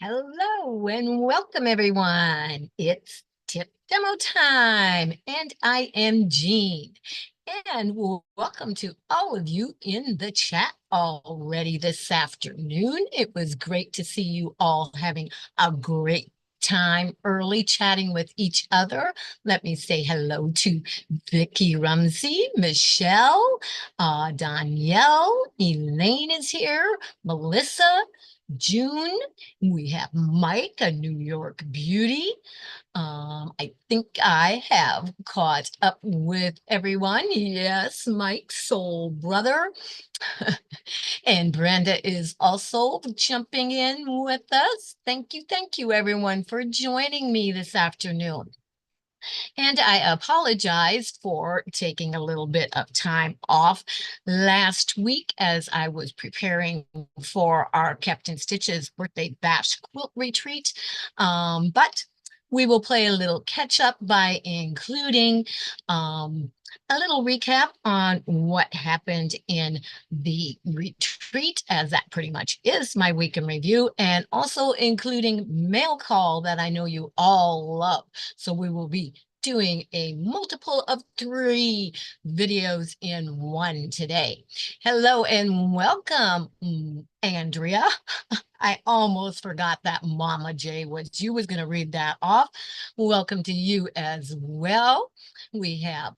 Hello and welcome everyone. It's tip demo time and I am Jean. And welcome to all of you in the chat already this afternoon. It was great to see you all having a great time early chatting with each other. Let me say hello to Vicky Rumsey, Michelle, Danielle, Elaine is here, Melissa, June. We have Mike, a New York beauty. I think I have caught up with everyone. Yes, Mike's soul brother. And Brenda is also jumping in with us. Thank you, everyone, for joining me this afternoon. And I apologize for taking a little bit of time off last week as I was preparing for our Captain Stitch's birthday bash quilt retreat. But we will play a little catch up by including a little recap on what happened in the retreat, as that pretty much is my week in review, and also including mail call that I know you all love. So we will be doing a multiple of 3 videos in one today. Hello and welcome, Andrea. I almost forgot that Mama J was you was going to read that off. Welcome to you as well. We have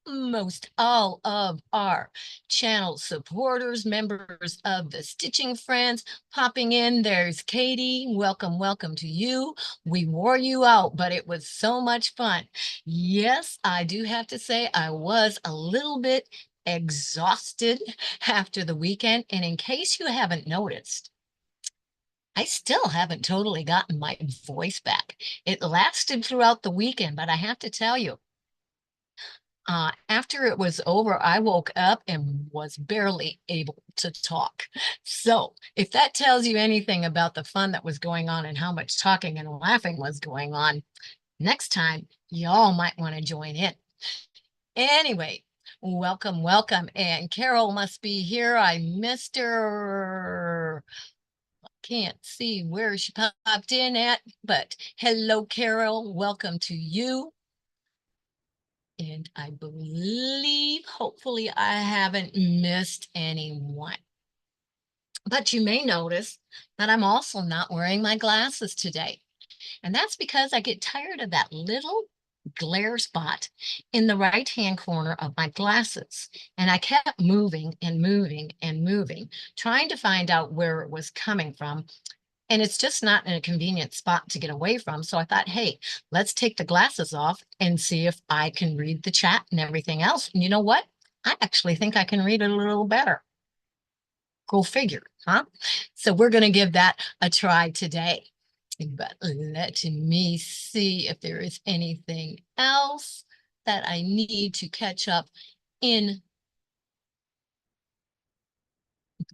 most all of our channel supporters, members of the Stitching Friends popping in. There's Katie. Welcome to you. We wore you out, but it was so much fun. Yes, I do have to say I was a little bit exhausted after the weekend. And in case you haven't noticed, I still haven't totally gotten my voice back. It lasted throughout the weekend, but I have to tell you, after it was over, I woke up and was barely able to talk. So if that tells you anything about the fun that was going on and how much talking and laughing was going on, next time y'all might want to join in. Anyway, welcome. And Carol must be here. I missed her. Can't see where she popped in at, but hello, Carol. Welcome to you. And I believe, hopefully, I haven't missed anyone. But you may notice that I'm also not wearing my glasses today. And that's because I get tired of that little glare spot in the right-hand corner of my glasses. And I kept moving and moving, trying to find out where it was coming from. And it's just not in a convenient spot to get away from. So I thought, hey, let's take the glasses off and see if I can read the chat and everything else. And you know what? I actually think I can read it a little better. Go figure, huh? So we're going to give that a try today. But let me see if there is anything else that I need to catch up in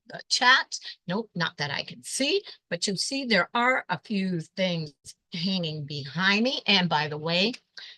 the chat. Nope, not that I can see, but you see there are a few things hanging behind me. And by the way,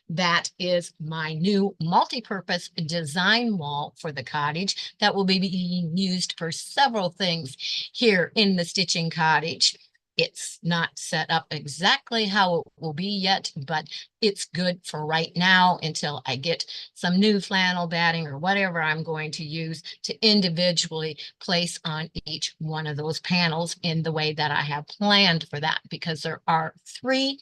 that is my new multi-purpose design wall for the cottage that will be being used for several things here in the Stitching Cottage. It's not set up exactly how it will be yet, but it's good for right now until I get some new flannel batting or whatever I'm going to use to individually place on each one of those panels in the way that I have planned for that, because there are 3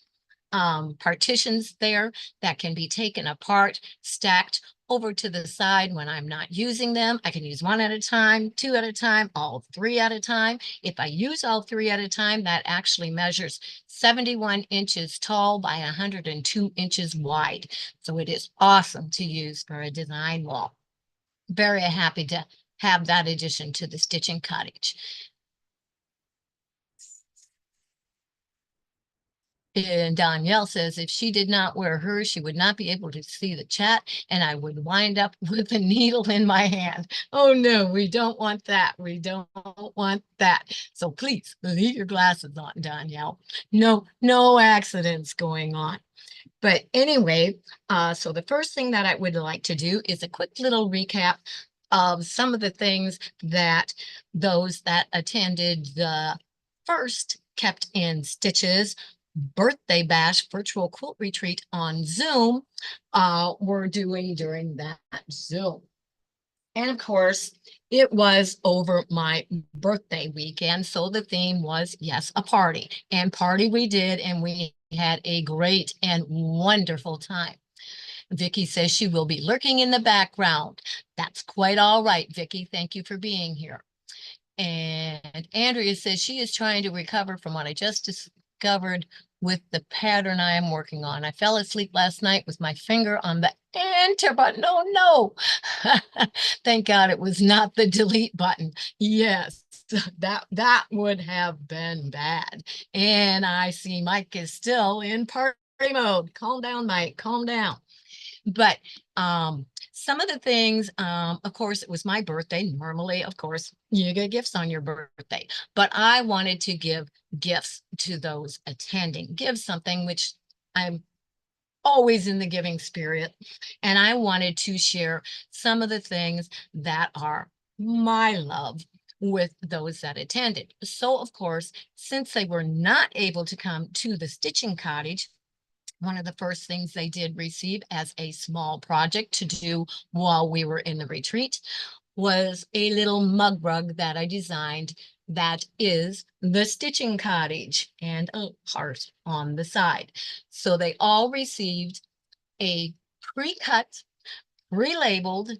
partitions there that can be taken apart, stacked over to the side when I'm not using them. I can use 1 at a time, 2 at a time, all 3 at a time. If I use all 3 at a time, that actually measures 71 inches tall by 102 inches wide. So it is awesome to use for a design wall. Very happy to have that addition to the Stitching Cottage. And Danielle says if she did not wear hers, she would not be able to see the chat, and I would wind up with a needle in my hand. Oh no, we don't want that. We don't want that. So please leave your glasses on, Danielle. No accidents going on. But anyway, so the first thing that I would like to do is a quick little recap of some of the things that those that attended the first Kept in Stitches birthday bash virtual quilt retreat on Zoom we're doing during that Zoom. And of course, it was over my birthday weekend. So the theme was, yes, a party. And party we did, and we had a great and wonderful time. Vicky says she will be lurking in the background. That's quite all right, Vicky. Thank you for being here. And Andrea says she is trying to recover from what I just discovered with the pattern I am working on. I fell asleep last night with my finger on the enter button. Oh no. Thank God it was not the delete button. Yes, that would have been bad. And I see Mike is still in party mode. Calm down, Mike. Calm down. But some of the things, of course, it was my birthday. Normally, of course, you get gifts on your birthday. But I wanted to give gifts to those attending, give something which I'm always in the giving spirit. And I wanted to share some of the things that are my love with those that attended. So, of course, since they were not able to come to the stitching cottage, one of the first things they did receive as a small project to do while we were in the retreat was a little mug rug that I designed that is the stitching cottage and a heart on the side. So they all received a pre-cut, relabeled,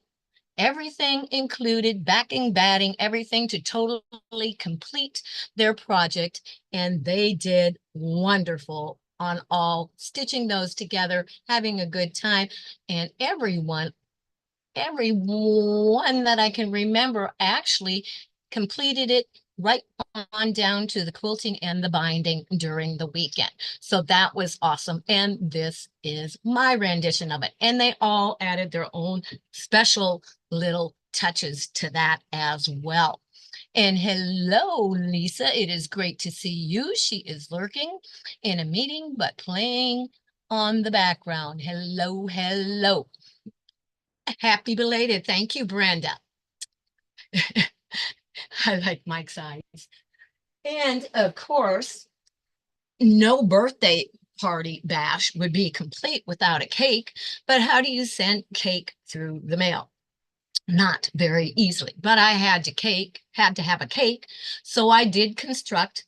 everything included, backing, batting, everything to totally complete their project. And they did wonderful on all stitching those together, having a good time. And everyone that I can remember actually completed it right on down to the quilting and the binding during the weekend. So that was awesome. And this is my rendition of it. And they all added their own special little touches to that as well. And hello, Lisa. It is great to see you. She is lurking in a meeting, but playing on the background. Hello, hello. Happy belated. Thank you, Brenda. I like Mike's eyes. And of course, no birthday party bash would be complete without a cake. But how do you send cake through the mail? Not very easily. But I had to have a cake. So I did construct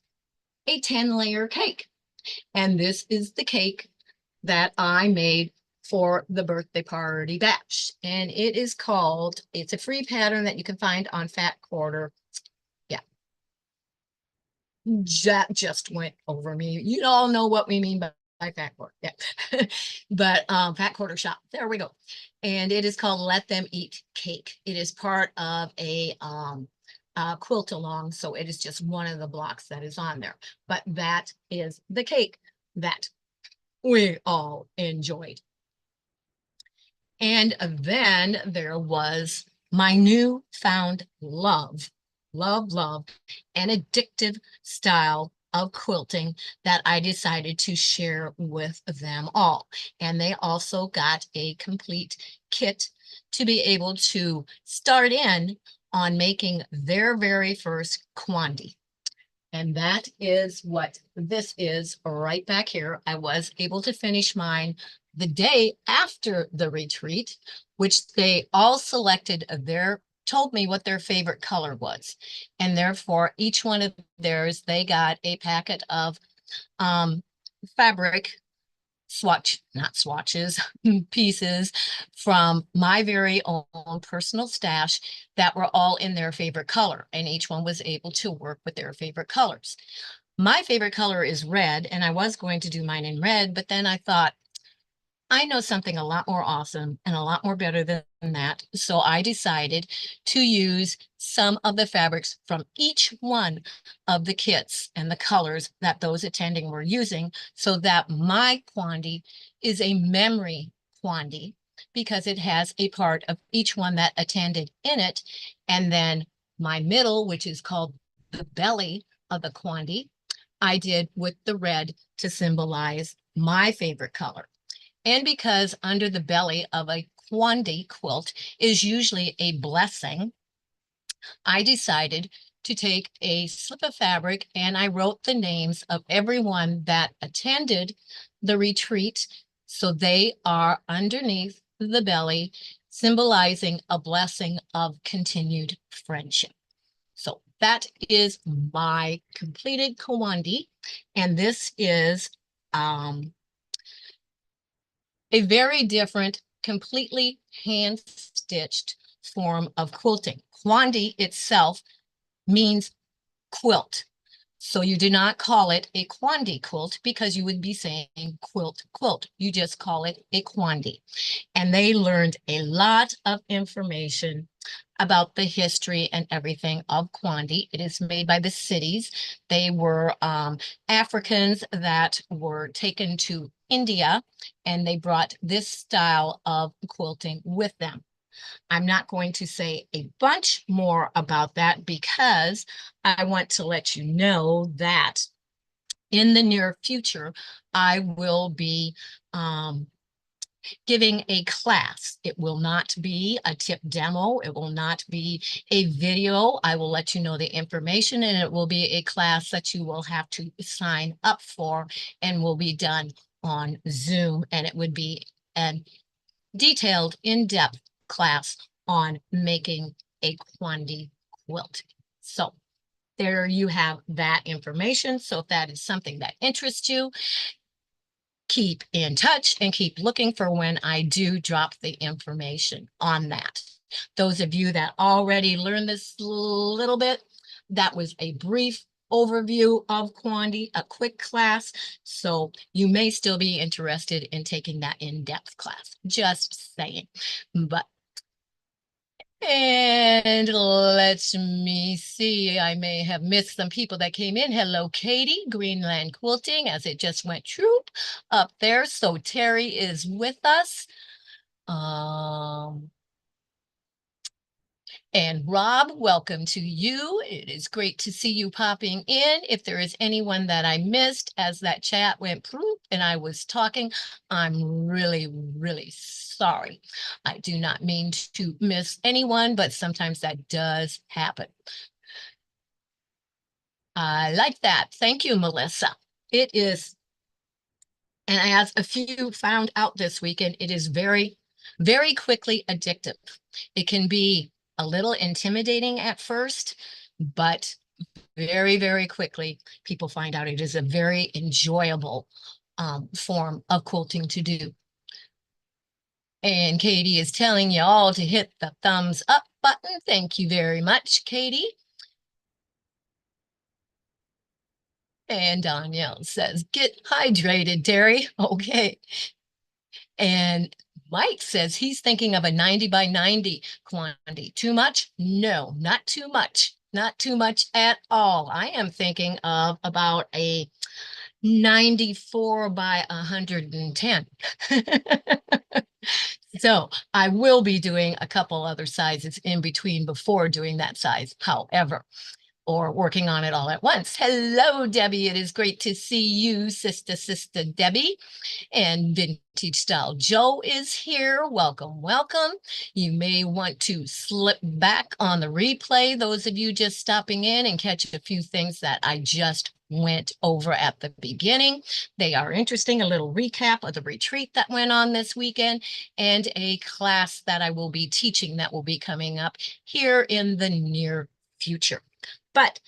a 10-layer cake. And this is the cake that I made for the birthday party bash. And it is called, it's a free pattern that you can find on Fat Quarter. Yeah. That just went over me. You all know what we mean by Fat Quarter. Yeah. But Fat Quarter Shop. There we go. And it is called Let Them Eat Cake. It is part of a quilt along. So it is just one of the blocks that is on there. But that is the cake that we all enjoyed. And then there was my newfound love, and addictive style of quilting that I decided to share with them all. And they also got a complete kit to be able to start in on making their very first quandary. And that is what this is right back here. I was able to finish mine the day after the retreat, which they all selected told me what their favorite color was. And therefore, each one of theirs, they got a packet of fabric not swatches, pieces from my very own personal stash that were all in their favorite color. And each one was able to work with their favorite colors. My favorite color is red, and I was going to do mine in red, but then I thought, I know something a lot more awesome and a lot more better than that. So I decided to use some of the fabrics from each one of the kits and the colors that those attending were using so that my quandary is a memory quandary because it has a part of each one that attended in it. And then my middle, which is called the belly of the quandary, I did with the red to symbolize my favorite color. And because under the belly of a quandary quilt is usually a blessing, I decided to take a slip of fabric and I wrote the names of everyone that attended the retreat. So they are underneath the belly, symbolizing a blessing of continued friendship. So that is my completed Kawandi. And this is a very different, completely hand-stitched form of quilting. Kawandi itself means quilt. So you do not call it a Quandi quilt because you would be saying quilt, quilt. You just call it a Quandi. And they learned a lot of information about the history and everything of Quandi. It is made by the cities. They were Africans that were taken to India, and they brought this style of quilting with them. I'm not going to say a bunch more about that because I want to let you know that in the near future, I will be giving a class. It will not be a tip demo. It will not be a video. I will let you know the information, and it will be a class that you will have to sign up for and will be done on Zoom. And it would be a detailed, in-depth class on making a Quandi quilt. So there you have that information. So if that is something that interests you, keep in touch and keep looking for when I do drop the information on that. Those of you that already learned this little bit, that was a brief overview of Quandi, a quick class. So you may still be interested in taking that in-depth class, just saying. And let me see, I may have missed some people that came in. Hello, Katie, Greenland Quilting, as it just went troop up there. So Terry is with us. And Rob, welcome to you. It is great to see you popping in. If there is anyone that I missed as that chat went through and I was talking, I'm really, really sorry. I do not mean to miss anyone, but sometimes that does happen. I like that. Thank you, Melissa. It is, and as a few found out this weekend, it is very, very quickly addictive. It can be a little intimidating at first, but very, very quickly, people find out it is a very enjoyable form of quilting to do. And Katie is telling you all to hit the thumbs up button. Thank you very much, Katie. And Danielle says, get hydrated, Terry. Okay. And Mike says he's thinking of a 90 by 90 quantity. Too much? No, not too much. Not too much at all. I am thinking of about a 94 by 110. So I will be doing a couple other sizes in between before doing that size, however, or working on it all at once. Hello, Debbie. It is great to see you, sister Debbie. And Vintage Style Joe is here. Welcome, welcome. You may want to slip back on the replay, those of you just stopping in, and catch a few things that I just went over at the beginning. They are interesting. A little recap of the retreat that went on this weekend and a class that I will be teaching that will be coming up here in the near future. But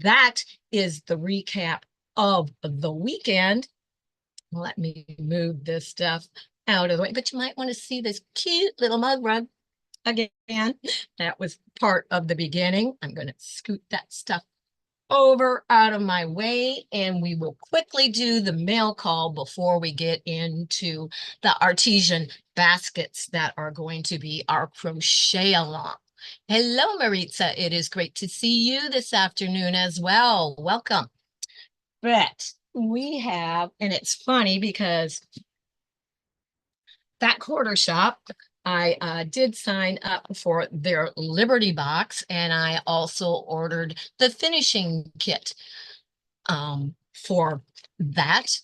that is the recap of the weekend. Let me move this stuff out of the way, but you might want to see this cute little mug rug again. That was part of the beginning. I'm going to scoot that stuff over out of my way, and we will quickly do the mail call before we get into the artisan baskets that are going to be our crochet along. Hello, Maritza. It is great to see you this afternoon as well. Welcome. But we have, and it's funny because that quarter shop, I did sign up for their Liberty Box, and I also ordered the finishing kit for that.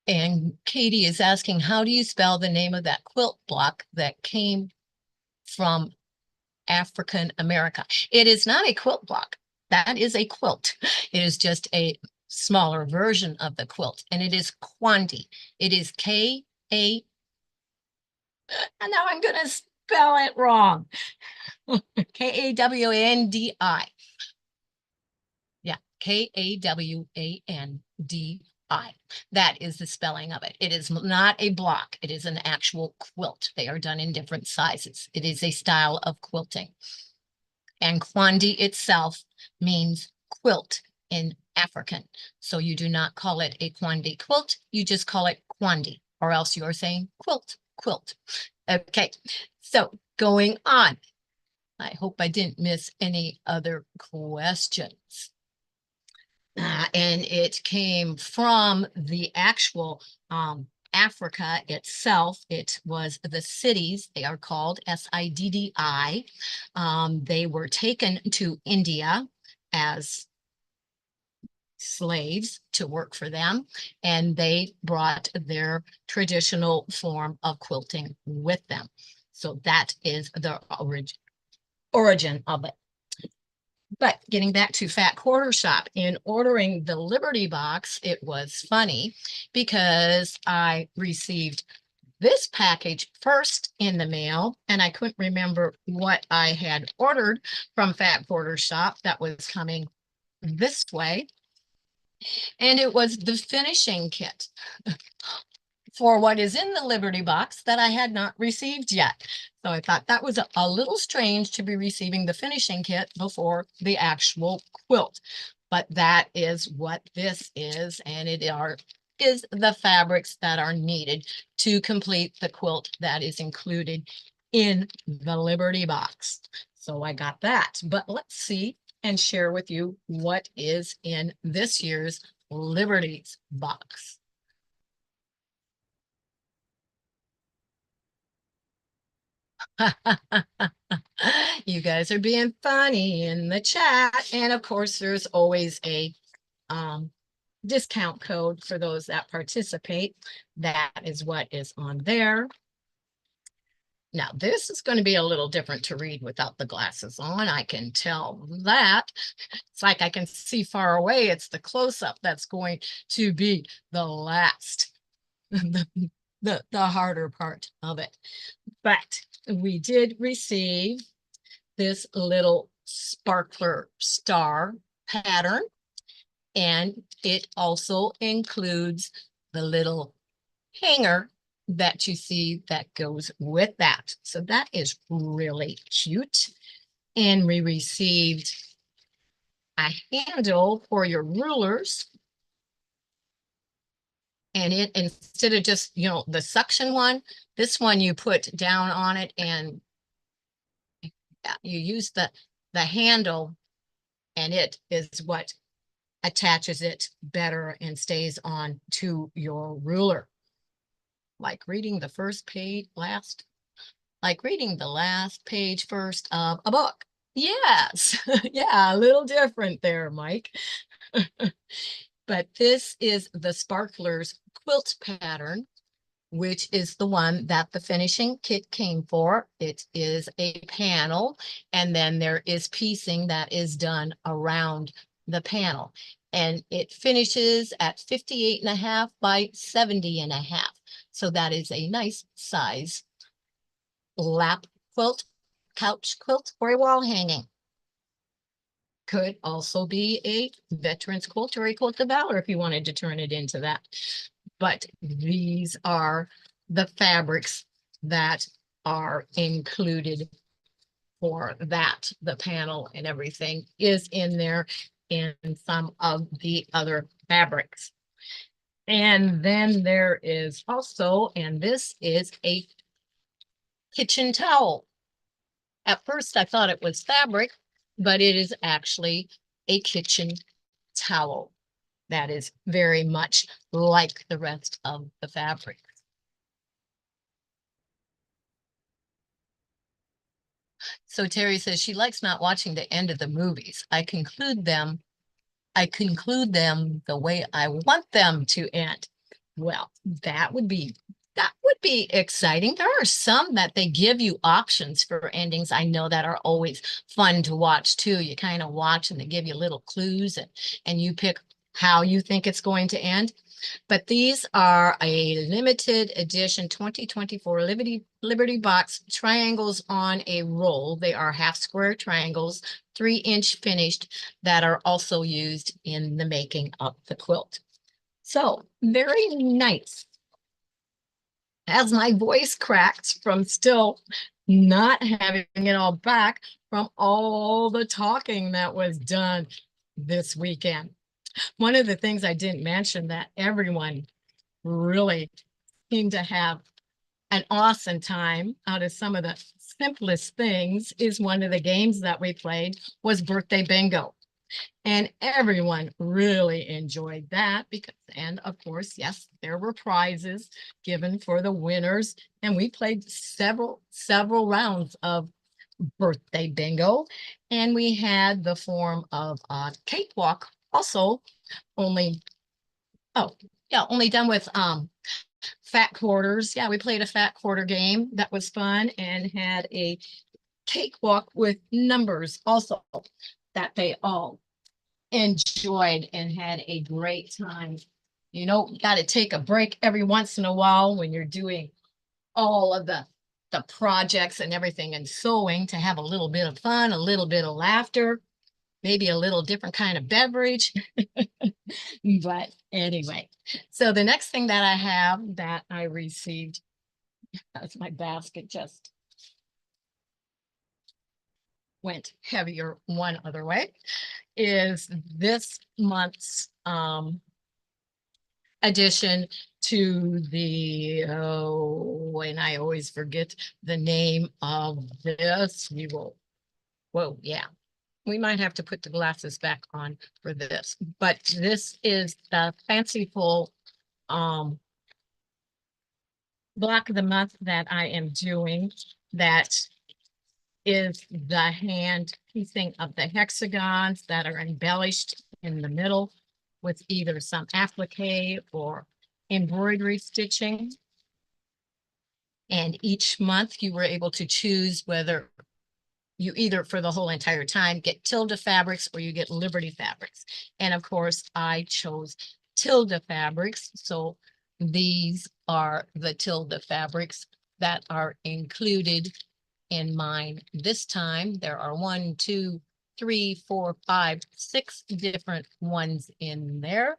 And Katie is asking, how do you spell the name of that quilt block that came from African America. It is not a quilt block. That is a quilt. It is just a smaller version of the quilt, and it is Quandi. It is K-A, and now I'm going to spell it wrong. K-A-W-A-N-D-I. Yeah, K-A-W-A-N-D-I. That is the spelling of it. It is not a block. It is an actual quilt. They are done in different sizes. It is a style of quilting. And Quandi itself means quilt in African. So you do not call it a Quandi quilt. You just call it Quandi, or else you are saying quilt, quilt. Okay, so going on. I hope I didn't miss any other questions. And it came from the actual Africa itself. It was the cities, they are called Siddi. They were taken to India as slaves to work for them, and they brought their traditional form of quilting with them. So that is the origin of it. But getting back to Fat Quarter Shop, in ordering the Liberty Box, it was funny because I received this package first in the mail, and I couldn't remember what I had ordered from Fat Quarter Shop that was coming this way. And it was the finishing kit for what is in the Liberty Box that I had not received yet. So I thought that was a little strange to be receiving the finishing kit before the actual quilt. But that is what this is, and it is the fabrics that are needed to complete the quilt that is included in the Liberty Box. So I got that. But let's see and share with you what is in this year's Liberty's Box. You guys are being funny in the chat. And of course, there's always a discount code for those that participate. That is what is on there. Now, this is going to be a little different to read without the glasses on. I can tell that. It's like I can see far away. It's the close-up that's going to be the last, the harder part of it. But we did receive this little sparkler star pattern, and it also includes the little hanger that you see that goes with that. So that is really cute. And we received a handle for your rulers. And it, instead of just, you know, the suction one, this one you put down on it and you use the handle, and it is what attaches it better and stays on to your ruler. Like reading the first page like reading the last page first of a book. Yes, yeah, a little different there, Mike. But this is the Sparklers quilt pattern, which is the one that the finishing kit came for. It is a panel, and then there is piecing that is done around the panel. And it finishes at 58.5 by 70.5. So that is a nice size lap quilt, couch quilt, or a wall hanging. Could also be a veteran's quilt or a quilt of valor if you wanted to turn it into that. But these are the fabrics that are included for that. The panel and everything is in there, and some of the other fabrics. And then there is also, and this is a kitchen towel. At first I thought it was fabric, but it is actually a kitchen towel that is very much like the rest of the fabric. So Terry says she likes not watching the end of the movies. I conclude them the way I want them to end. Well, that would be That would be exciting. There are some that they give you options for endings. I know that are always fun to watch too. You kind of watch and they give you little clues and you pick how you think it's going to end. But these are a limited edition 2024 Liberty Box triangles on a roll. They are half square triangles, 3-inch finished, that are also used in the making of the quilt. So very nice. As my voice cracks from still not having it all back from all the talking that was done this weekend. One of the things I didn't mention that everyone really seemed to have an awesome time out of some of the simplest things is one of the games that we played was birthday bingo. And everyone really enjoyed that because, and of course, yes, there were prizes given for the winners. And we played several rounds of birthday bingo. And we had the form of a cakewalk also, only, oh, yeah, only done with fat quarters. Yeah, we played a fat quarter game that was fun and had a cakewalk with numbers also that they all enjoyed and had a great time. You know, got to take a break every once in a while when you're doing all of the projects and everything and sewing to have a little bit of fun, a little bit of laughter, maybe a little different kind of beverage. But anyway, so the next thing that I have that I received, as my basket just went heavier one other way, is this month's addition to the, oh, and I always forget the name of this. We will, whoa, yeah. We might have to put the glasses back on for this, but this is the fanciful block of the month that I am doing that is the hand piecing of the hexagons that are embellished in the middle with either some applique or embroidery stitching. And each month you were able to choose whether you either for the whole entire time get Tilda fabrics or you get Liberty fabrics. And of course, I chose Tilda fabrics. So these are the Tilda fabrics that are included in mine this time. There are 1, 2, 3, 4, 5, 6 different ones in there.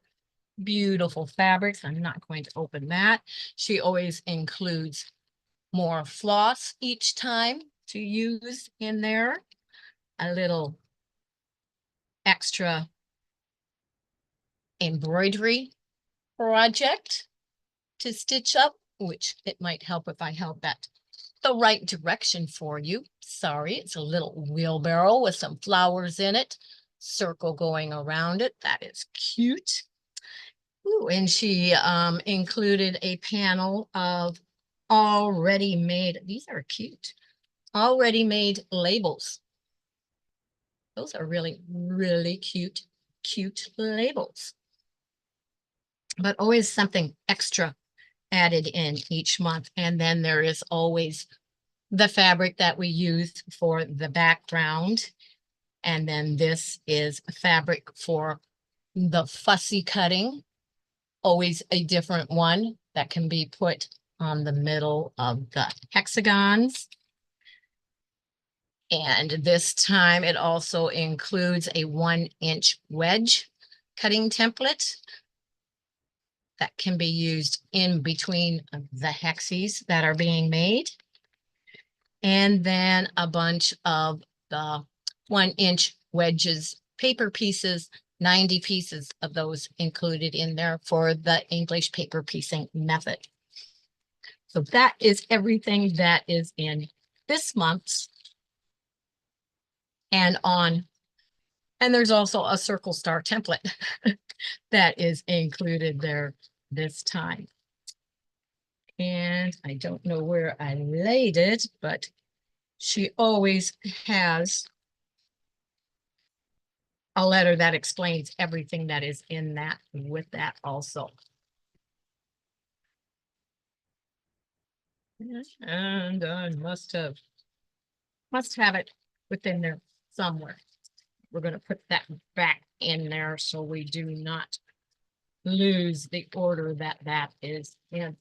Beautiful fabrics. I'm not going to open that. She always includes more floss each time to use in there. A little extra embroidery project to stitch up, which it might help if I held that the right direction for you. Sorry, it's a little wheelbarrow with some flowers in it, circle going around it. That is cute. Ooh, and she included a panel of already made, these are cute, already made labels. Those are really, really cute, cute labels. But always something extra added in each month. And then there is always the fabric that we use for the background. And then this is fabric for the fussy cutting, always a different one that can be put on the middle of the hexagons. And this time it also includes a 1-inch wedge cutting template that can be used in between the hexes that are being made. And then a bunch of the 1-inch wedges, paper pieces, 90 pieces of those included in there for the English paper piecing method. So that is everything that is in this month's and on. And there's also a circle star template that is included there this time. And I don't know where I laid it, but she always has a letter that explains everything that is in that with that also. And I must have it within there somewhere. We're going to put that back in there so we do not lose the order that that is in.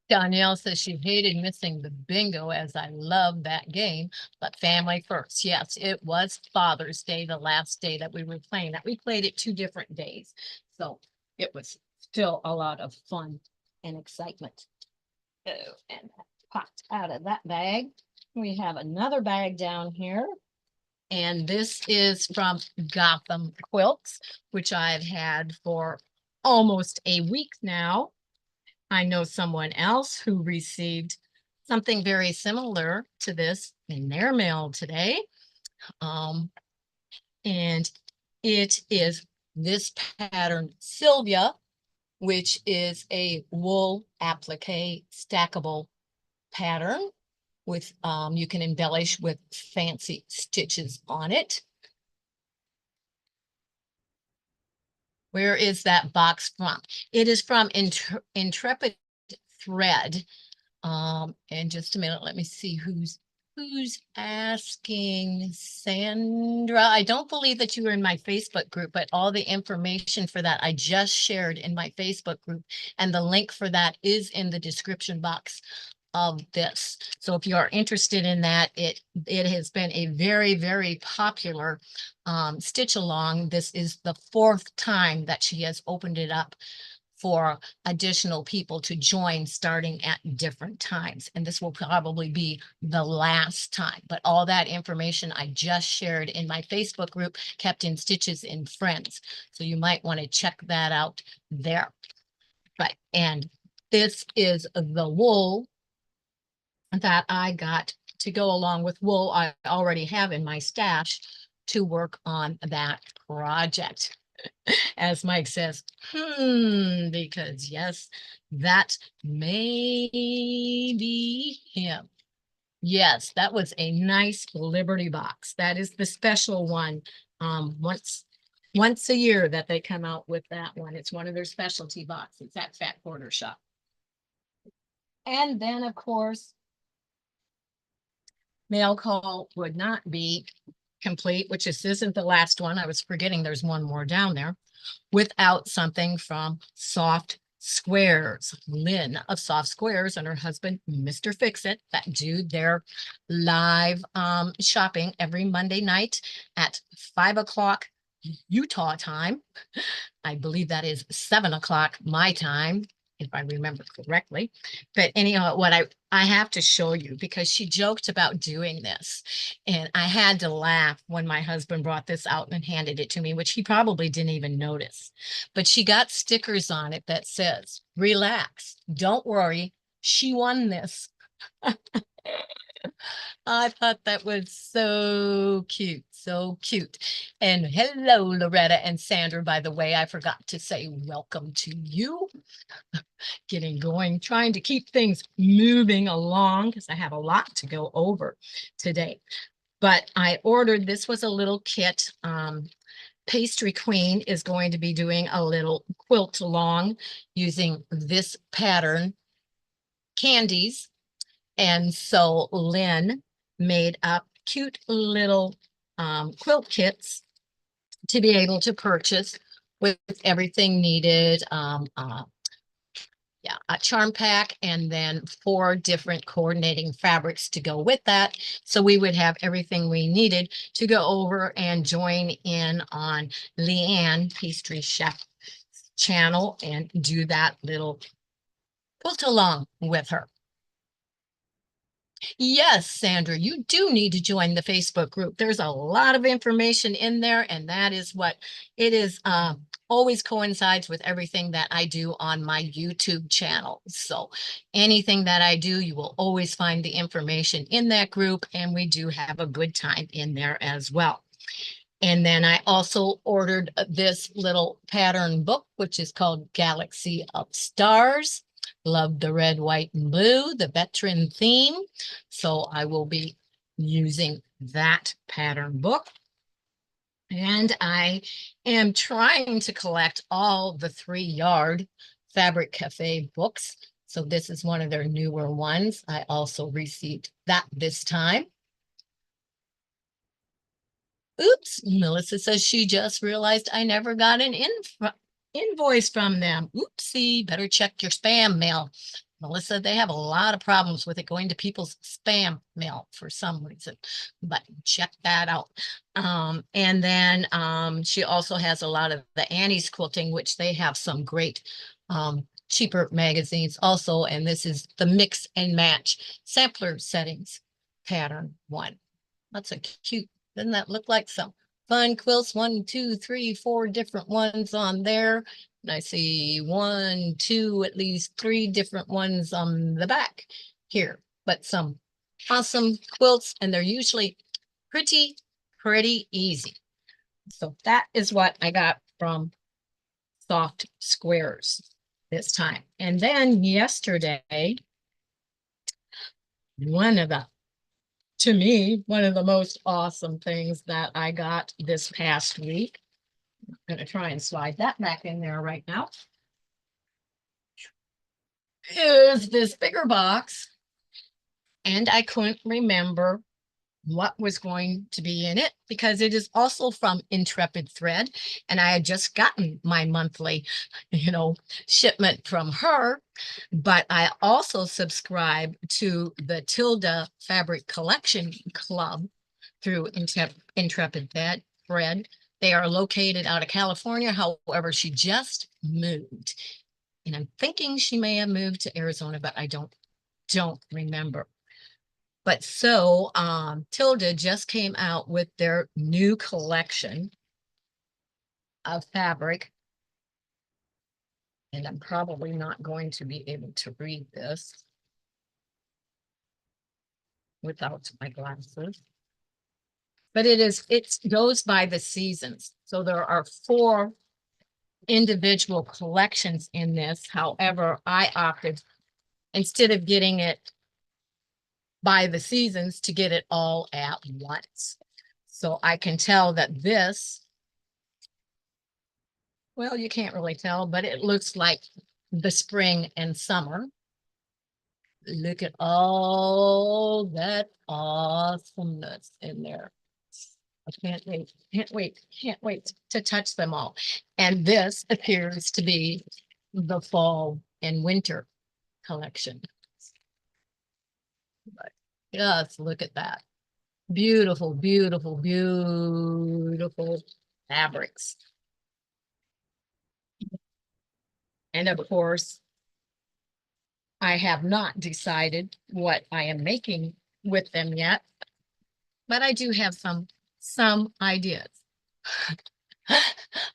Danielle says she hated missing the bingo as I love that game, but family first. Yes, it was Father's Day, the last day that we were playing that. We played it 2 different days. So it was still a lot of fun and excitement. Oh, and that popped out of that bag. We have another bag down here. And this is from Gotham Quilts, which I've had for almost a week now. I know someone else who received something very similar to this in their mail today. Um, and it is this pattern, Sylvia, which is a wool applique stackable pattern with, you can embellish with fancy stitches on it. Where is that box from? It is from Intrepid Thread. And just a minute, let me see who's asking. Sandra, I don't believe that you were in my Facebook group, but all the information for that I just shared in my Facebook group, and the link for that is in the description box of this. So if you are interested in that, it has been a very, very popular stitch along. This is the 4th time that she has opened it up for additional people to join starting at different times. And this will probably be the last time. But all that information I just shared in my Facebook group, Kept in Stitches in Friends. So you might want to check that out there. Right. And this is the wool that I got to go along with wool I already have in my stash to work on that project. As Mike says, because yes, that may be him. Yes, that was a nice Liberty box. That is the special one. Once a year that they come out with that one. It's one of their specialty boxes at Fat Quarter Shop. And then, of course, mail call would not be complete, which isn't the last one. I was forgetting there's one more down there, without something from Soft Squares. Lynn of Soft Squares and her husband, Mr. Fix-It, that do their live shopping every Monday night at 5 o'clock Utah time. I believe that is 7 o'clock my time, if I remember correctly. But anyhow, what I have to show you, because she joked about doing this, and I had to laugh when my husband brought this out and handed it to me, which he probably didn't even notice. But she got stickers on it that says, "Relax, don't worry, she won this." I thought that was so cute, so cute. And hello, Loretta and Sandra, by the way, I forgot to say welcome to you. Getting going, trying to keep things moving along because I have a lot to go over today. But I ordered, this was a little kit. Pastry Queen is going to be doing a little quilt along using this pattern, Candies. And so Lynn made up cute little quilt kits to be able to purchase with everything needed. Yeah, a charm pack and then 4 different coordinating fabrics to go with that. So we would have everything we needed to go over and join in on Leanne Pastry Chef channel and do that little quilt along with her. Yes, Sandra, you do need to join the Facebook group. There's a lot of information in there, and that is what it is. Always coincides with everything that I do on my YouTube channel. So anything that I do, you will always find the information in that group, and we do have a good time in there as well. And then I also ordered this little pattern book, which is called Galaxy of Stars. Love the red, white, and blue, the veteran theme. So I will be using that pattern book. And I am trying to collect all the 3-yard Fabric Cafe books. So this is one of their newer ones. I also received that this time. Oops, Melissa says she just realized I never got an invoice from them. Oopsie, better check your spam mail. Melissa, they have a lot of problems with it going to people's spam mail for some reason, but check that out. And then she also has a lot of the Annie's Quilting, which they have some great cheaper magazines also. And this is the Mix and Match Sampler Settings pattern one. That's a cute, doesn't that look like some fun quilts? 1, 2, 3, 4 different ones on there. And I see 1, 2, at least 3 different ones on the back here, but some awesome quilts, and they're usually pretty, pretty easy. So that is what I got from Soft Squares this time. And then yesterday, one of the to me, one of the most awesome things that I got this past week. I'm going to try and slide that back in there right now. Is this bigger box. And I couldn't remember what was going to be in it because it is also from Intrepid Thread. And I had just gotten my monthly, shipment from her. But I also subscribe to the Tilda Fabric Collection Club through Intrepid Thread. They are located out of California. However, she just moved. And I'm thinking she may have moved to Arizona, but I don't remember. But so Tilda just came out with their new collection of fabric. And I'm probably not going to be able to read this without my glasses. But it goes by the seasons. So there are 4 individual collections in this. However, I opted, instead of getting it by the seasons, to get it all at once. So I can tell that this, well, you can't really tell, but it looks like the spring and summer. Look at all that awesomeness in there. I can't wait to touch them all. And this appears to be the fall and winter collection. But just look at that. Beautiful, beautiful, beautiful fabrics. And of course, I have not decided what I am making with them yet, but I do have some ideas.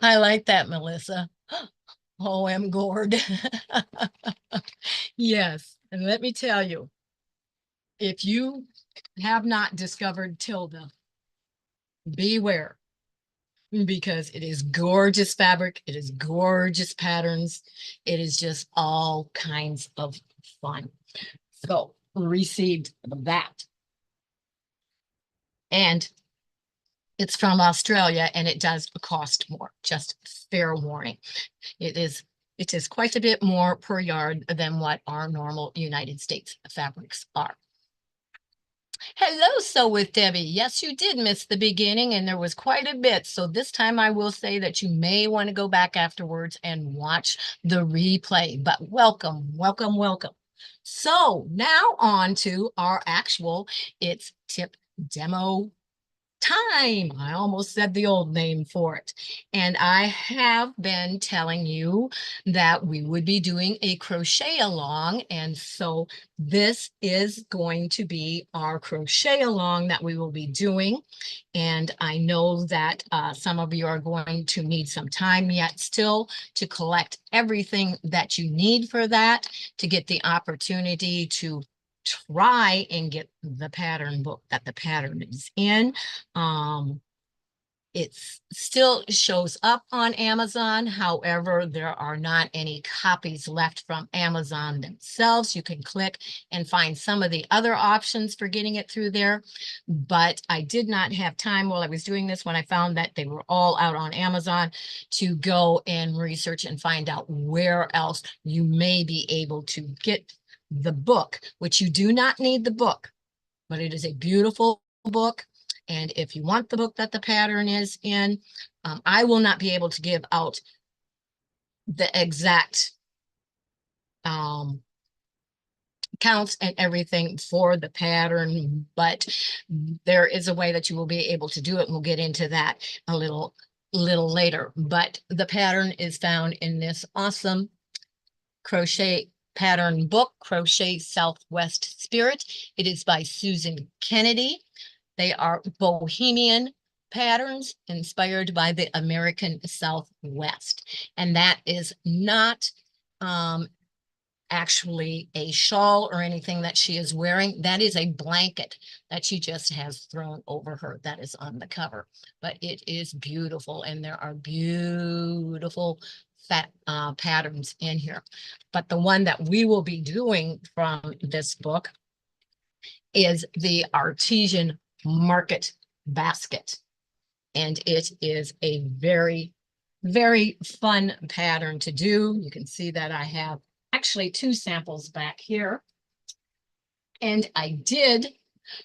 I like that, Melissa. Oh, I'm gourd. Yes, and let me tell you, if you have not discovered Tilda, beware, because it is gorgeous fabric, it is gorgeous patterns, it is just all kinds of fun. So received that. And it's from Australia, and it does cost more, just fair warning. It is quite a bit more per yard than what our normal United States fabrics are. Hello, Sew with Debbie. Yes, you did miss the beginning, and there was quite a bit. So this time I will say that you may want to go back afterwards and watch the replay. But welcome, welcome, welcome. So now on to our actual It's Tip Demo time. I almost said the old name for it. And I have been telling you that we would be doing a crochet along. And so this is going to be our crochet along that we will be doing. And I know that some of you are going to need some time yet still to collect everything that you need for that, to get the opportunity to try and get the pattern book that the pattern is in. It still shows up on Amazon. However, there are not any copies left from Amazon themselves. You can click and find some of the other options for getting it through there. But I did not have time while I was doing this, when I found that they were all out on Amazon, to go and research and find out where else you may be able to get the book, which you do not need the book, but it is a beautiful book. And if you want the book that the pattern is in, I will not be able to give out the exact counts and everything for the pattern, but there is a way that you will be able to do it. And we'll get into that a little later. But the pattern is found in this awesome crochet pattern book, Crochet Southwest Spirit. It is by Susan Kennedy. They are bohemian patterns inspired by the American Southwest. And that is not actually a shawl or anything that she is wearing. That is a blanket that she just has thrown over her. That is on the cover. But it is beautiful, and there are beautiful patterns in here. But the one that we will be doing from this book is the Artisan Market Basket. And it is a very, very fun pattern to do. You can see that I have actually 2 samples back here. And I did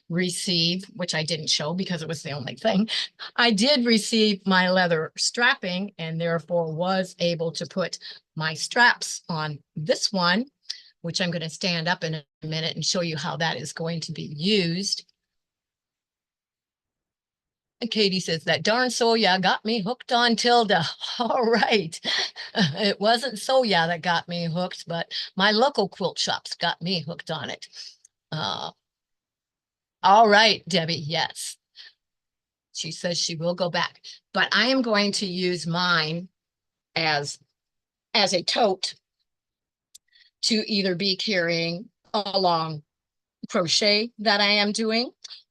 receive, which I didn't show because it was the only thing, I did receive my leather strapping, and therefore was able to put my straps on this one, which I'm going to stand up in a minute and show you how that is going to be used. And Katie says, that darn Soya got me hooked on Tilda. All right. It wasn't Soya that got me hooked, but my local quilt shops got me hooked on it. All right, Debbie, yes. She says she will go back, but I am going to use mine as a tote to either be carrying along crochet that I am doing,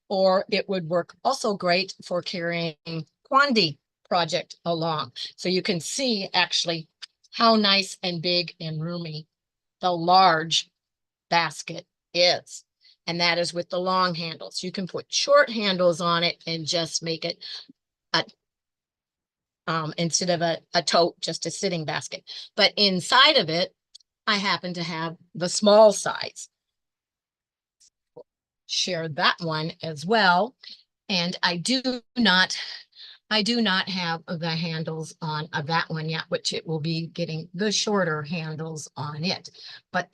or it would work also great for carrying Quandy project along. So you can see actually how nice and big and roomy the large basket is. And that is with the long handles. You can put short handles on it and just make it a instead of a tote, just a sitting basket. But inside of it, I happen to have the small size. Share that one as well. And I do not have the handles on that one yet, which it will be getting the shorter handles on it. But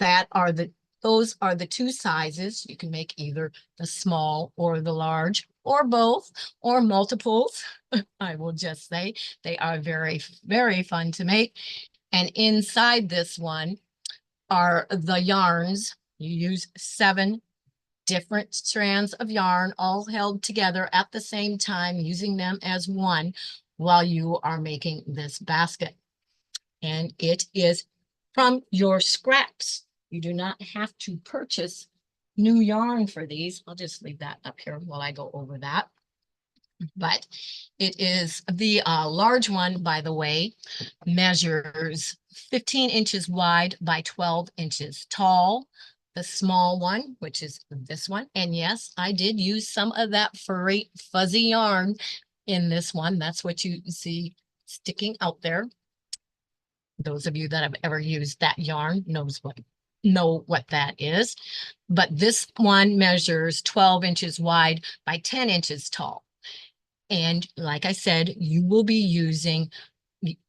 those are the 2 sizes. You can make either the small or the large, or both, or multiples. I will just say they are very, very fun to make. And inside this one are the yarns. You use 7 different strands of yarn, all held together at the same time, using them as one while you are making this basket. And it is from your scraps. You do not have to purchase new yarn for these. I'll just leave that up here while I go over that. But it is the large one, by the way, measures 15 inches wide by 12 inches tall. The small one, which is this one, and yes, I did use some of that furry fuzzy yarn in this one. That's what you see sticking out there. Those of you that have ever used that yarn know what that is. But this one measures 12 inches wide by 10 inches tall. And like I said, you will be using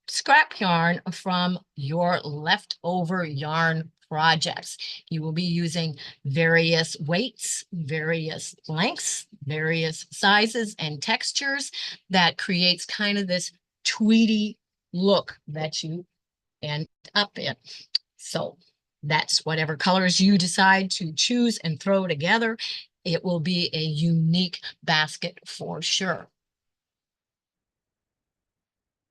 scrap yarn from your leftover yarn projects. You will be using various weights, various lengths, various sizes and textures that creates kind of this tweedy look that you end up in. So that's whatever colors you decide to choose and throw together. It will be a unique basket for sure.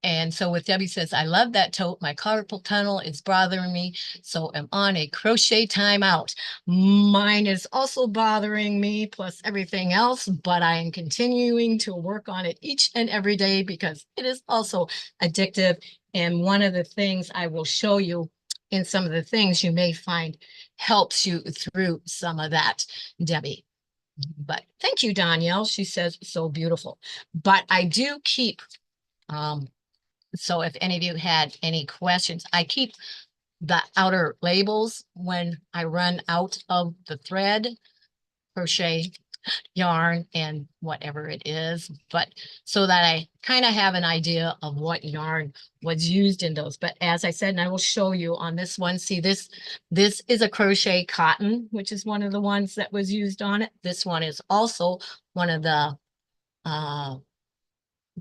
And so with Debbie says, I love that tote. My carpal tunnel is bothering me, so I'm on a crochet timeout. Mine is also bothering me, plus everything else, but I am continuing to work on it each and every day because it is also addictive. And one of the things I will show you in some of the things you may find helps you through some of that, Debbie. But thank you, Danielle. She says, so beautiful. But I do keep, so if any of you had any questions, I keep the outer labels when I run out of the thread, crochet, yarn, and whatever it is, but so that I kind of have an idea of what yarn was used in those. But as I said, and I will show you on this one, see this is a crochet cotton, which is one of the ones that was used on it. This one is also one of the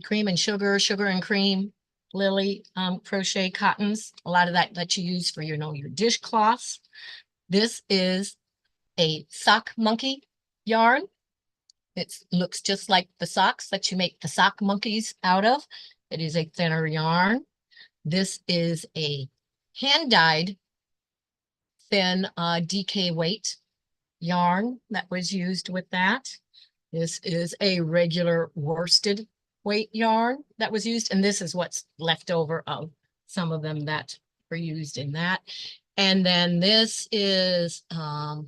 cream and sugar, sugar and cream lily crochet cottons. A lot of that you use for, your dishcloths. This is a sock monkey yarn. It looks just like the socks that you make the sock monkeys out of. It is a thinner yarn. This is a hand-dyed thin DK weight yarn that was used with that. This is a regular worsted weight yarn that was used, and this is what's left over of some of them that were used in that. And then this is I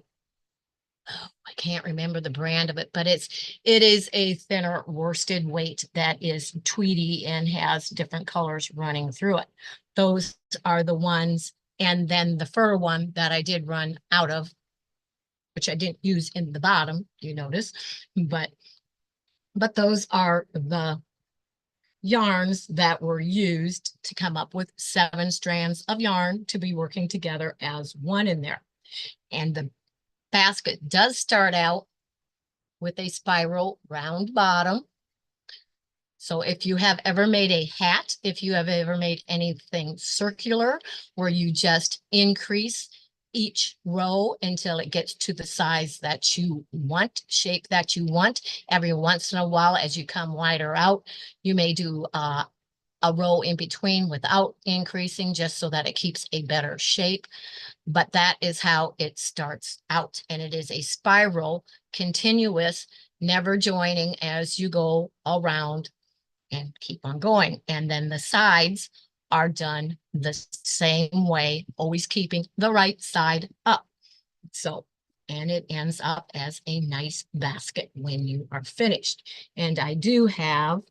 can't remember the brand of it, but it is a thinner worsted weight that is tweedy and has different colors running through it. Those are the ones, and then the fur one that I did run out of, which I didn't use in the bottom, you notice, but those are the yarns that were used to come up with 7 strands of yarn to be working together as one in there. And the basket does start out with a spiral round bottom. So if you have ever made a hat, if you have ever made anything circular where you just increase each row until it gets to the size that you want, shape that you want, every once in a while as you come wider out, you may do a row in between without increasing, just so that it keeps a better shape. But that is how it starts out. And it is a spiral, continuous, never joining as you go around and keep on going. And then the sides are done the same way, always keeping the right side up. So, and it ends up as a nice basket when you are finished. And I do have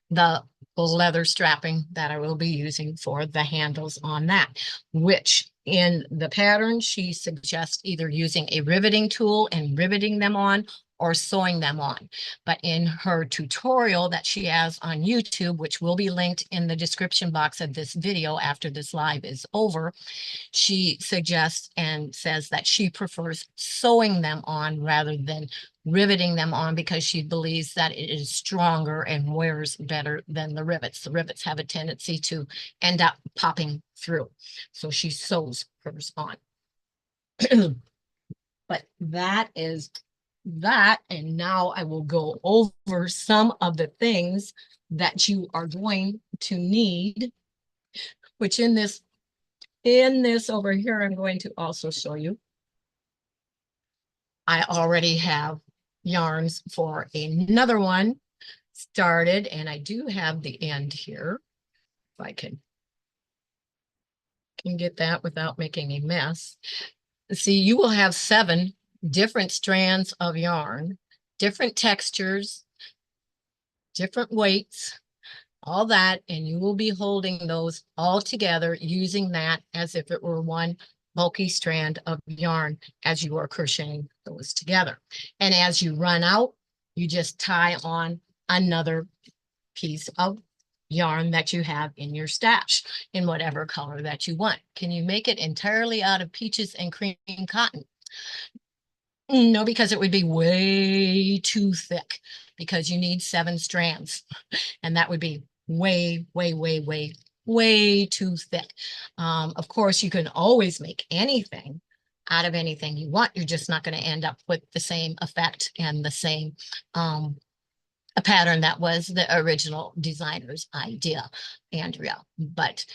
the leather strapping that I will be using for the handles on that, which in the pattern, she suggests either using a riveting tool and riveting them on or sewing them on. But in her tutorial that she has on YouTube, which will be linked in the description box of this video after this live is over, she suggests and says that she prefers sewing them on rather than riveting them on, because she believes that it is stronger and wears better than the rivets. The rivets have a tendency to end up popping through. So she sews hers on. But that is that. And now I will go over some of the things that you are going to need, which in this over here, I'm going to also show you. I already have yarns for another one started, and I do have the end here. If I can get that without making a mess. See, you will have 7 different strands of yarn, different textures, different weights, all that, and you will be holding those all together using that as if it were one bulky strand of yarn as you are crocheting those together. And as you run out, you just tie on another piece of yarn that you have in your stash in whatever color that you want. Can you make it entirely out of peaches and cream cotton? No, because it would be way too thick, because you need 7 strands, and that would be way, way, way, way, way too thick. Of course, you can always make anything out of anything you want. You're just not going to end up with the same effect and the same a pattern that was the original designer's idea, Andrea. But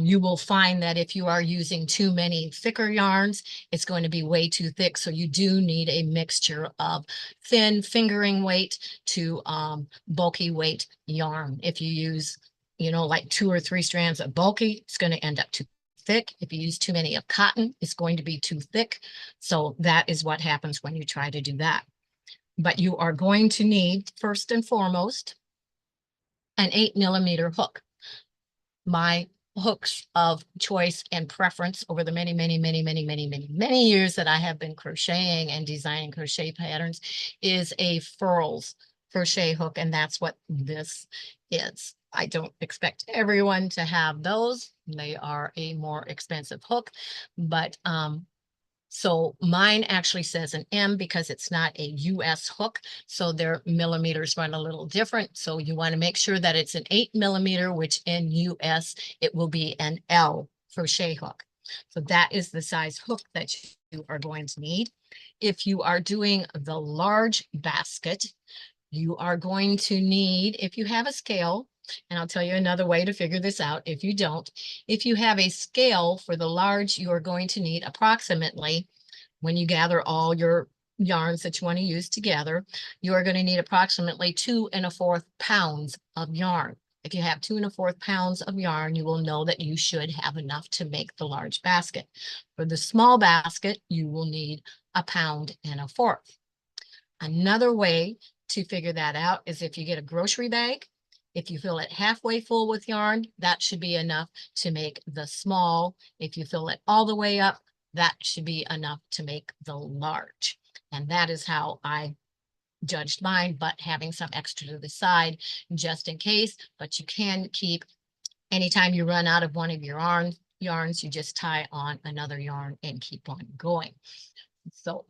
you will find that if you are using too many thicker yarns, it's going to be way too thick. So you do need a mixture of thin fingering weight to bulky weight yarn. If you use, like 2 or 3 strands of bulky, it's going to end up too thick. If you use too many of cotton, it's going to be too thick. So that is what happens when you try to do that. But you are going to need, first and foremost, an 8mm hook. My hooks of choice and preference over the many years that I have been crocheting and designing crochet patterns is a furls crochet hook, and that's what this is. I don't expect everyone to have those. They are a more expensive hook, but so mine actually says an M because it's not a US hook. So their millimeters run a little different. So you want to make sure that it's an 8mm, which in US, it will be an L crochet hook. So that is the size hook that you are going to need. If you are doing the large basket, you are going to need, if you have a scale, and I'll tell you another way to figure this out if you don't. If you have a scale for the large, you are going to need approximately, when you gather all your yarns that you want to use together, you are going to need approximately 2¼ pounds of yarn. If you have 2¼ pounds of yarn, you will know that you should have enough to make the large basket. For the small basket, you will need 1¼ pounds. Another way to figure that out is if you get a grocery bag, if you fill it halfway full with yarn, that should be enough to make the small. If you fill it all the way up, that should be enough to make the large. And that is how I judged mine, but having some extra to the side just in case. But you can keep, anytime you run out of one of your yarns, you just tie on another yarn and keep on going. So,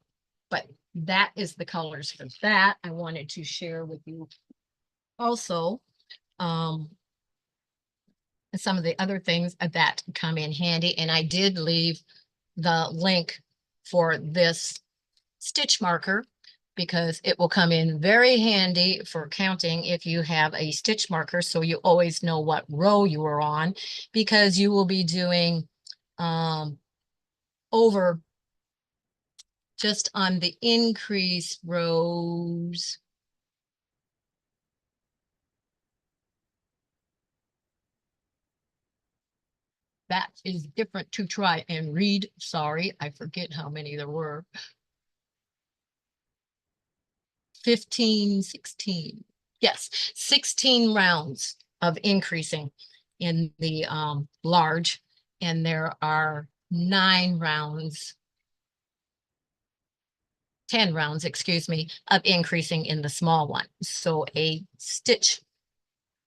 but that is the colors for that. I wanted to share with you also some of the other things that come in handy. And I did leave the link for this stitch marker because it will come in very handy for counting if you have a stitch marker, so you always know what row you are on, because you will be doing over just on the increase rows. That is different to try and read. Sorry, I forget how many there were. 15, 16. Yes, 16 rounds of increasing in the large, and there are 9 rounds, 10 rounds, excuse me, of increasing in the small one. So a stitch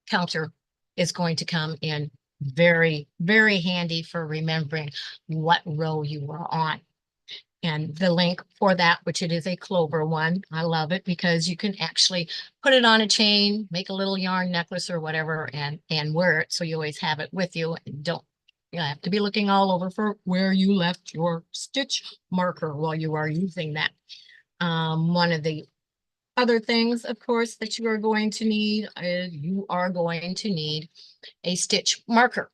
counter is going to come in very, very handy for remembering what row you are on. And the link for that, which it is a clover one, I love it because you can actually put it on a chain, make a little yarn necklace or whatever, and wear it. So you always have it with you and don't, you have to be looking all over for where you left your stitch marker while you are using that. One of the other things, of course, that you are going to need is you are going to need a stitch marker.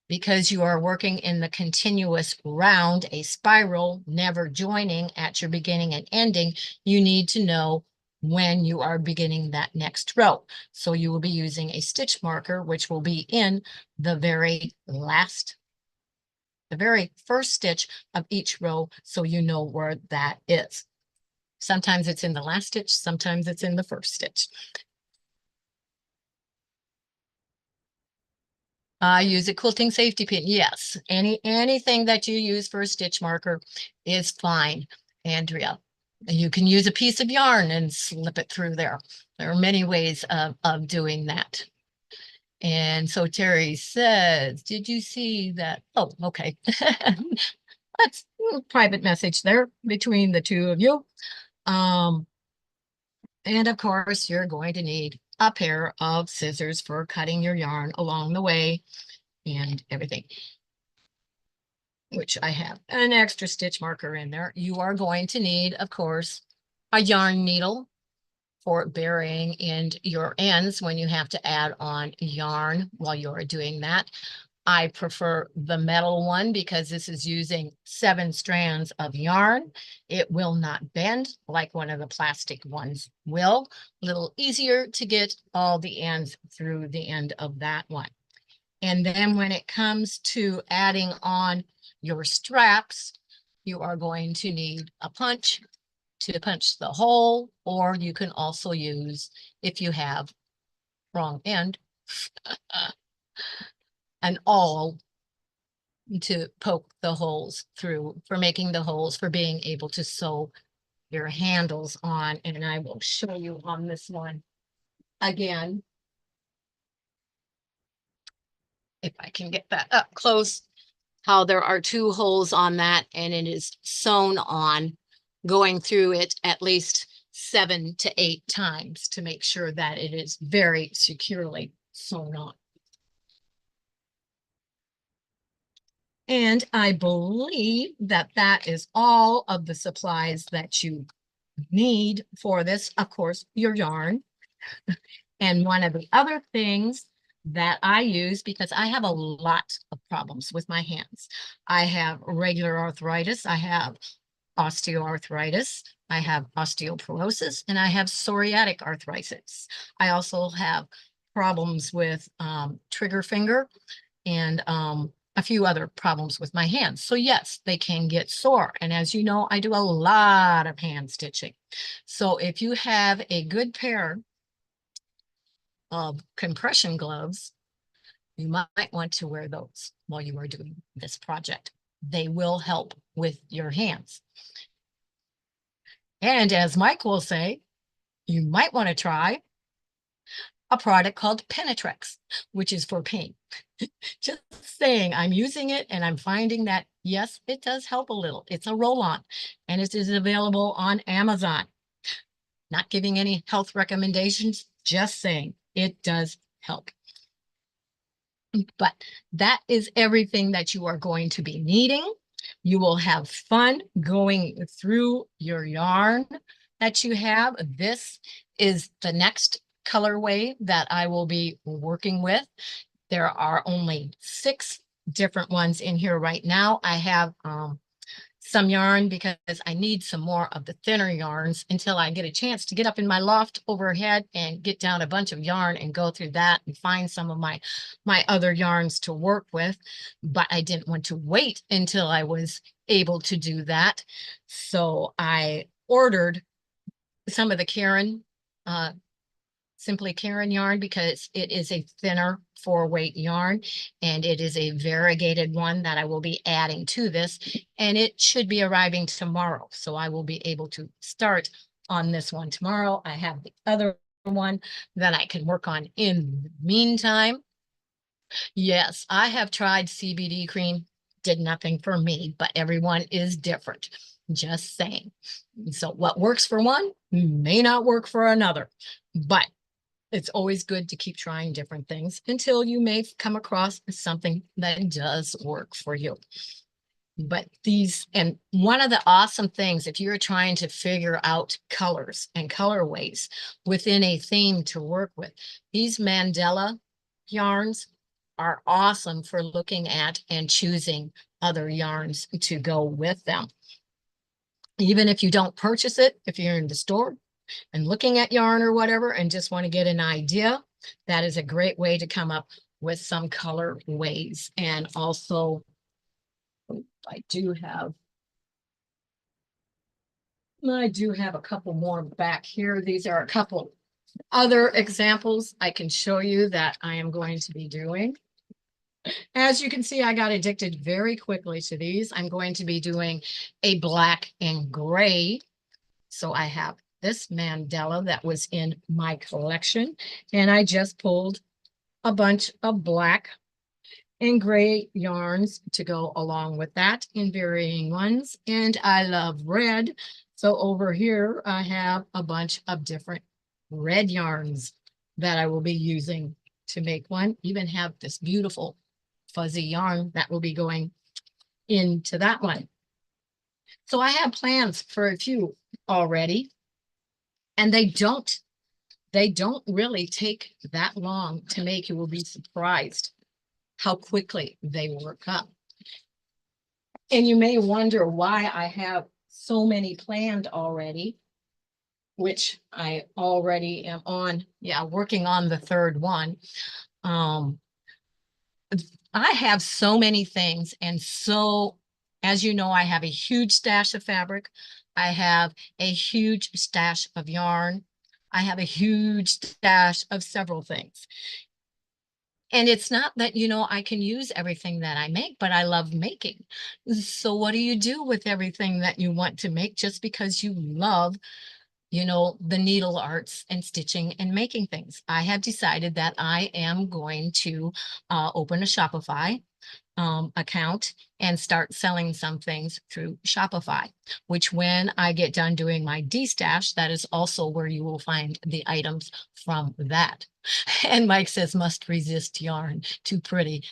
Because you are working in the continuous round, a spiral, never joining at your beginning and ending, you need to know when you are beginning that next row. So you will be using a stitch marker, which will be in the very first stitch of each row, so you know where that is. Sometimes it's in the last stitch, sometimes it's in the first stitch. I use a quilting safety pin. Yes, anything that you use for a stitch marker is fine, Andrea. You can use a piece of yarn and slip it through there. There are many ways of doing that. And so Terry says, did you see that? Oh, okay. That's a private message there between the two of you. And of course, you're going to need a pair of scissors for cutting your yarn along the way and everything, which I have an extra stitch marker in there. You are going to need, of course, a yarn needle for burying in your ends when you have to add on yarn while you're doing that. I prefer the metal one because this is using 7 strands of yarn. It will not bend like one of the plastic ones will. A little easier to get all the ends through the end of that one. And then when it comes to adding on your straps, you are going to need a punch to punch the hole, or you can also use, if you have wrong end, an awl to poke the holes through, for making the holes, for being able to sew your handles on. And I will show you on this one again, if I can get that up close, how there are 2 holes on that, and it is sewn on, going through it at least 7 to 8 times to make sure that it is very securely sewn on. And I believe that that is all of the supplies that you need for this. Of course, your yarn. And one of the other things that I use, because I have a lot of problems with my hands. I have regular arthritis. I have osteoarthritis. I have osteoporosis, and I have psoriatic arthritis. I also have problems with trigger finger and a few other problems with my hands. So yes, they can get sore. And as you know, I do a lot of hand stitching. So if you have a good pair of compression gloves, you might want to wear those while you are doing this project. They will help with your hands. And as Mike will say, you might want to try a product called Penetrex, which is for pain. Just saying, I'm using it and I'm finding that, yes, it does help a little. It's a roll-on and it is available on Amazon. Not giving any health recommendations, just saying it does help. But that is everything that you are going to be needing. You will have fun going through your yarn that you have. This is the next colorway that I will be working with. There are only 6 different ones in here right now. I have some yarn because I need some more of the thinner yarns until I get a chance to get up in my loft overhead and get down a bunch of yarn and go through that and find some of my other yarns to work with. But I didn't want to wait until I was able to do that. So I ordered some of the Karen Simply Karen yarn because it is a thinner 4-weight yarn, and it is a variegated one that I will be adding to this, and it should be arriving tomorrow. So I will be able to start on this one tomorrow. I have the other one that I can work on in the meantime. Yes, I have tried CBD cream, did nothing for me, but everyone is different. Just saying. So what works for one may not work for another, but it's always good to keep trying different things until you may come across something that does work for you. But and one of the awesome things, if you're trying to figure out colors and colorways within a theme to work with, these mandala yarns are awesome for looking at and choosing other yarns to go with them. Even if you don't purchase it, if you're in the store and looking at yarn or whatever and just want to get an idea, that is a great way to come up with some colorways. And also, I do have a couple more back here. These are a couple other examples I can show you that I am going to be doing. As you can see, I got addicted very quickly to these. I'm going to be doing a black and gray. So I have this mandala that was in my collection, and I just pulled a bunch of black and gray yarns to go along with that in varying ones. And I love red. So over here, I have a bunch of different red yarns that I will be using to make one. Even have this beautiful fuzzy yarn that will be going into that one. So I have plans for a few already, and they don't They don't really take that long to make. You will be surprised how quickly they work up. And you may wonder why I have so many planned already, which I already am on, working on the third one. Um, I have so many things, and so, as you know, I have a huge stash of fabric. I have a huge stash of yarn. I have a huge stash of several things. And it's not that, I can use everything that I make, but I love making. So what do you do with everything that you want to make just because you love, the needle arts and stitching and making things? I have decided that I am going to open a Shopify account and start selling some things through Shopify, which when I get done doing my D-stash, that is also where you will find the items from that. And Mike says, must resist yarn, too pretty.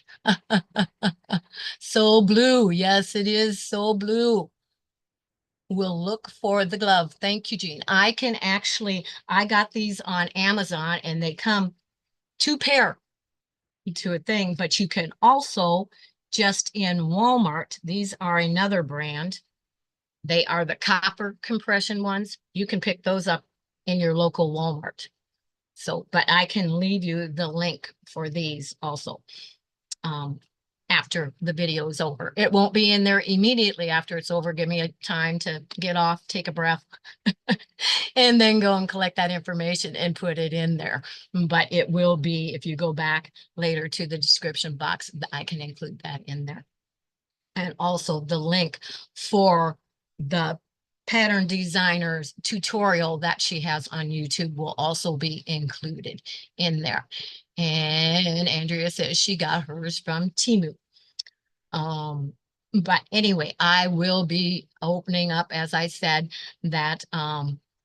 So blue, yes, it is so blue. We'll look for the glove. Thank you, Jean. I got these on Amazon and they come 2 pair to a thing, but you can also just in Walmart, these are another brand. They are the copper compression ones. You can pick those up in your local Walmart. So, but I can leave you the link for these also after the video is over. It won't be in there immediately after it's over. Give me a time to get off, take a breath, and then go and collect that information and put it in there. But it will be, if you go back later to the description box, I can include that in there. And also the link for the pattern designer's tutorial that she has on YouTube will also be included in there. And Andrea says she got hers from Temu. But anyway, I will be opening up, as I said, that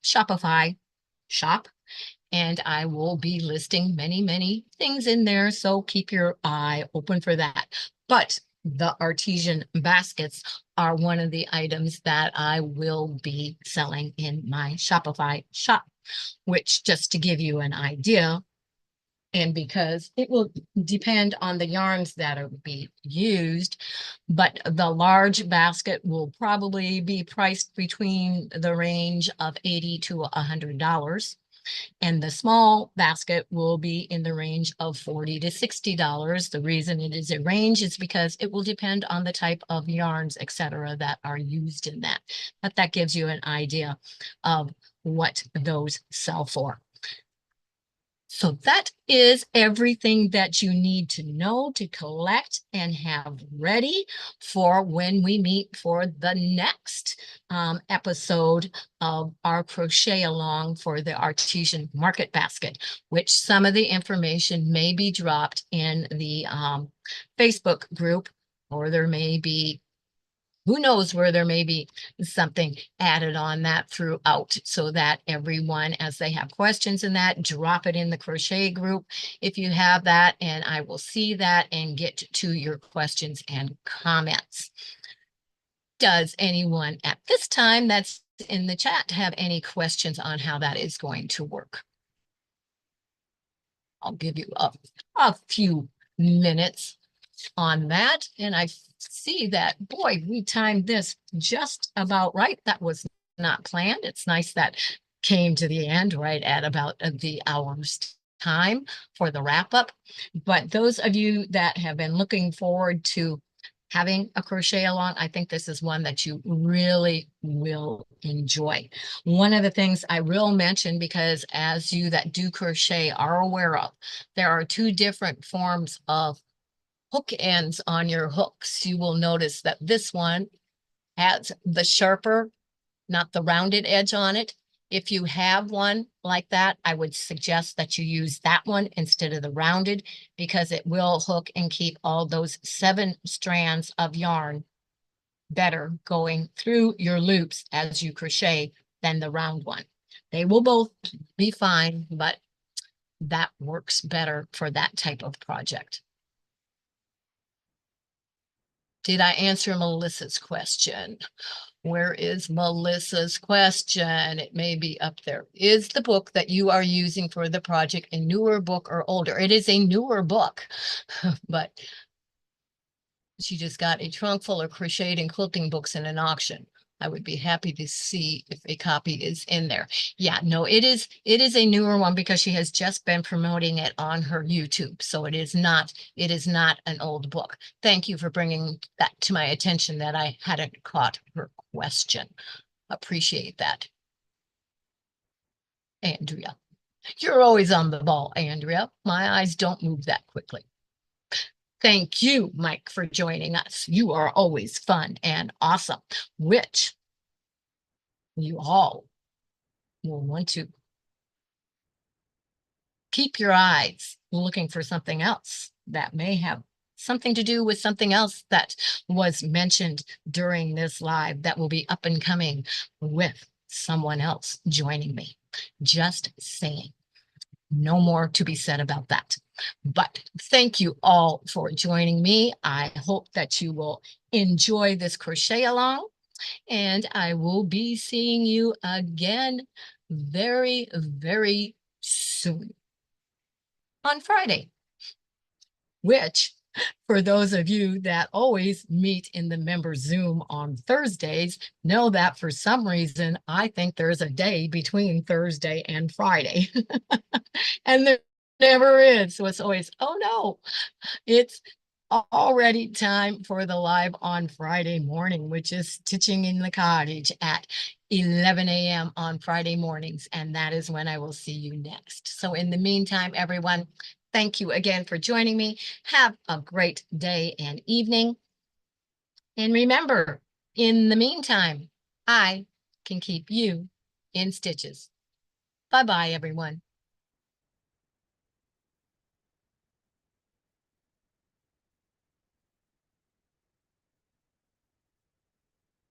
Shopify shop, and I will be listing many, many things in there. So keep your eye open for that. But the artisan baskets are one of the items that I will be selling in my Shopify shop, which, just to give you an idea, and because it will depend on the yarns that are being used, but the large basket will probably be priced between the range of $80 to $100. And the small basket will be in the range of $40 to $60. The reason it is a range is because it will depend on the type of yarns, etc., that are used in that. But that gives you an idea of what those sell for. So that is everything that you need to know to collect and have ready for when we meet for the next episode of our crochet along for the artisan market basket, which some of the information may be dropped in the Facebook group, or there may be, who knows, where there may be something added on that throughout, so that everyone, as they have questions in that, drop it in the crochet group if you have that, and I will see that and get to your questions and comments. Does anyone at this time that's in the chat have any questions on how that is going to work? I'll give you a few minutes on that. And I see that, boy, we timed this just about right. That was not planned. It's nice that came to the end right at about the hour's time for the wrap up. But those of you that have been looking forward to having a crochet along, I think this is one that you really will enjoy. One of the things I will mention, because as you that do crochet are aware of, there are 2 different forms of hook ends on your hooks. You will notice that this one has the sharper, not the rounded edge on it. If you have one like that, I would suggest that you use that one instead of the rounded, because it will hook and keep all those 7 strands of yarn better going through your loops as you crochet than the round one. They will both be fine, but that works better for that type of project. Did I answer Melissa's question? Where is Melissa's question? It may be up there. Is the book that you are using for the project a newer book or older? It is a newer book, but she just got a trunk full of crocheted and quilting books in an auction. I would be happy to see if a copy is in there. Yeah, no, it is a newer one because she has just been promoting it on her YouTube. So it is not an old book. Thank you for bringing that to my attention that I hadn't caught her question. Appreciate that. Andrea, you're always on the ball, Andrea. My eyes don't move that quickly. Thank you, Mike, for joining us. You are always fun and awesome, which you all will want to keep your eyes looking for something else that may have something to do with something else that was mentioned during this live that will be up and coming with someone else joining me. Just saying. No more to be said about that. But thank you all for joining me. I hope that you will enjoy this crochet along, and I will be seeing you again very, very soon on Friday, which for those of you that always meet in the member Zoom on Thursdays, know that for some reason, I think there's a day between Thursday and Friday. And there never is. So it's always, oh no, it's already time for the live on Friday morning, which is Stitching in the Cottage at 11 a.m. on Friday mornings. And that is when I will see you next. So in the meantime, everyone, thank you again for joining me. Have a great day and evening. And remember, in the meantime, I can keep you in stitches. Bye-bye, everyone.